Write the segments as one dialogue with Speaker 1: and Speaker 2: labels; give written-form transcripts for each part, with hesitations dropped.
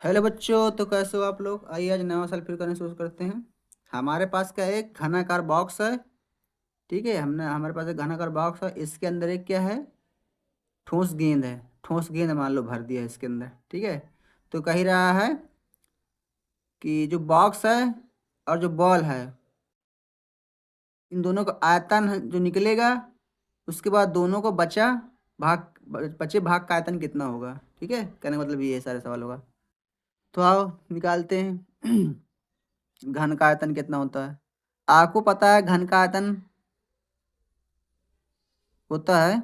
Speaker 1: Hello बच्चों, तो कैसे हो आप लोग। आइए आज नया साल फिर करने शुरू करते हैं। हमारे पास क्या है, एक घनाकार बॉक्स है। ठीक है, हमने हमारे पास एक घनाकार बॉक्स है। इसके अंदर एक क्या है, ठोस गेंद है। ठोस गेंद मान लो भर दिया है इसके अंदर। ठीक है, तो कह ही रहा है कि जो बॉक्स है और जो बॉल है, इन दोनों का आयतन जो निकलेगा, उसके बाद दोनों को भाग बचे भाग का आयतन कितना होगा। ठीक है, कहने का मतलब ये है सारे सवाल होगा। तो आओ निकालते हैं। घन का आयतन कितना होता है। आपको पता है घन का आयतन होता है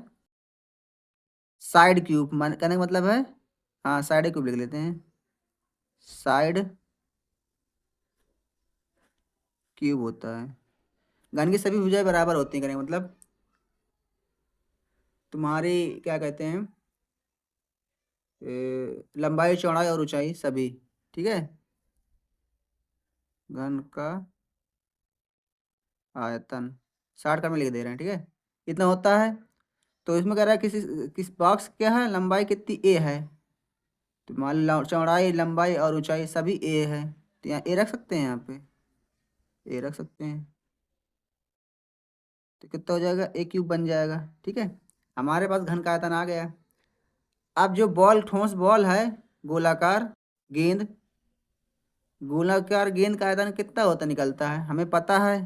Speaker 1: साइड क्यूब। कहने का मतलब है, हाँ साइड क्यूब लिख लेते हैं। साइड क्यूब होता है। घन की सभी भुजाएं बराबर होती हैं, कहने का मतलब तुम्हारी क्या कहते हैं, लंबाई चौड़ाई और ऊंचाई सभी। ठीक है, घन का आयतन शॉर्टकट में लिख दे रहे हैं। ठीक है, इतना होता है। तो इसमें कह रहा है किस बॉक्स क्या है, लंबाई कितनी ए है। तो मान लो चौड़ाई लंबाई और ऊंचाई सभी ए है, तो यहाँ ए रख सकते हैं, यहाँ पे ए रख सकते हैं। तो कितना हो जाएगा, ए क्यूब बन जाएगा। ठीक है, हमारे पास घन का आयतन आ गया। अब जो बॉल, ठोस बॉल है, गोलाकार गेंद, गोलाकार गेंद का आयतन कितना होता निकलता है, हमें पता है।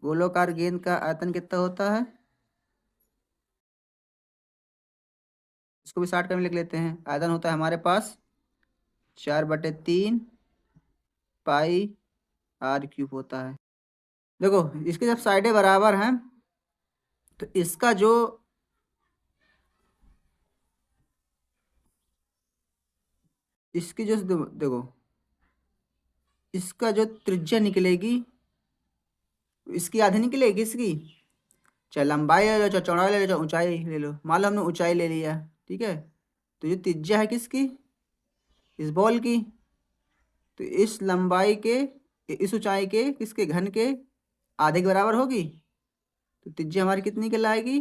Speaker 1: गोलाकार गेंद का आयतन कितना होता है, इसको भी शॉर्टकट में लिख लेते हैं। आयतन होता है हमारे पास 4/3 पाई आर क्यूब होता है। देखो, इसकी जब साइडें बराबर हैं, तो इसका जो इसकी जो देखो, इसका जो त्रिज्या निकलेगी, इसकी आधी निकलेगी इसकी। चाहे लंबाई ले लो, चाहे चौड़ाई ले लो, चाहे ऊंचाई ले लो। मान लो हमने ऊंचाई ले लिया। ठीक है, तो ये त्रिज्या है किसकी, इस बॉल की। तो इस लंबाई के, इस ऊंचाई के, किसके, घन के आधे के बराबर होगी। तो त्रिज्या हमारी कितनी निकल आएगी,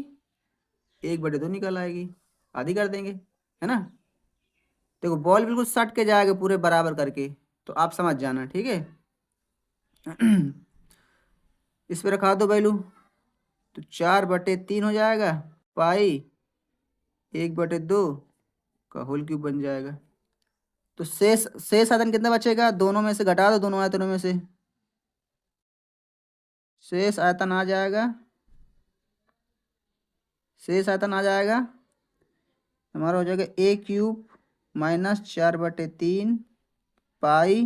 Speaker 1: 1/2 निकल आएगी। आधी कर देंगे, है ना। देखो बॉल बिल्कुल सट के जाएगा पूरे बराबर करके, तो आप समझ जाना। ठीक है। इस पे रखा दो वैल्यू, तो 4/3 हो जाएगा पाई 1/2 का होल क्यूब बन जाएगा। तो शेष शेष आयतन कितना बचेगा, दोनों में से घटा दो, दोनों आयतनों में से शेष आयतन आ जाएगा। शेष आयतन आ जाएगा हमारा, हो जाएगा ए क्यूब माइनस 4/3 पाई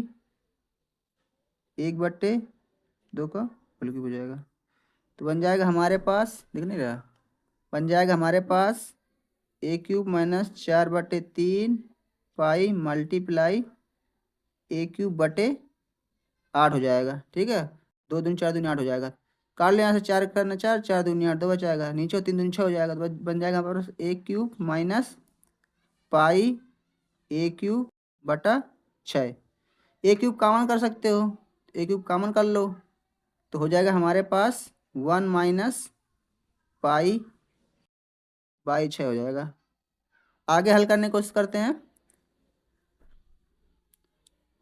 Speaker 1: 1/2 का होल क्यूब हो जाएगा। तो बन जाएगा हमारे पास, दिख नहीं रहा, बन जाएगा हमारे पास ए क्यूब माइनस 4/3 पाई मल्टीप्लाई ए क्यूब बटे 8 हो जाएगा। ठीक है, 2 दूनी 4 दूनी 8 हो जाएगा। काट ले यहाँ से, 4 करना 4, 4 दूनी 8, 2 बचाएगा, नीचे 3 दूनी 6 हो जाएगा। तो बन जाएगा हमारे पास ए क्यूब माइनस पाई ए क्यूब बटा 6। ए क्यूब कॉमन कर सकते हो, ए क्यूब कॉमन कर लो, तो हो जाएगा हमारे पास 1 माइनस पाई बाई 6 हो जाएगा। आगे हल करने की कोशिश करते हैं।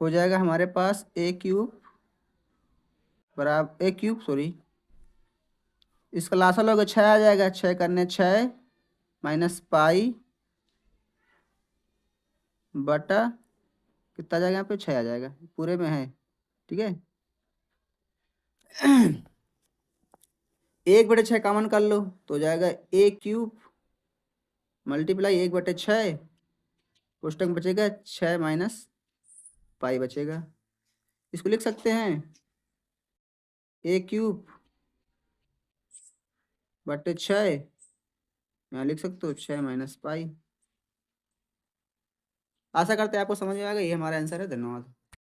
Speaker 1: हो जाएगा हमारे पास ए क्यूब बराबर, ए क्यूब सॉरी, इसका लासा लोगे 6 आ जाएगा। 6 करने 6 माइनस पाई बटा कितना आ जाएगा, यहाँ पे 6 आ जाएगा, पूरे में है। ठीक है। 1/6 कॉमन कर लो, तो हो जाएगा ए क्यूब मल्टीप्लाई 1/6, कोष्टक में बचेगा 6 माइनस पाई बचेगा। इसको लिख सकते हैं ए क्यूब बटे 6, यहाँ लिख सकते हो 6 माइनस पाई। आशा करते हैं आपको समझ में आ गई। ये हमारा आंसर है। धन्यवाद।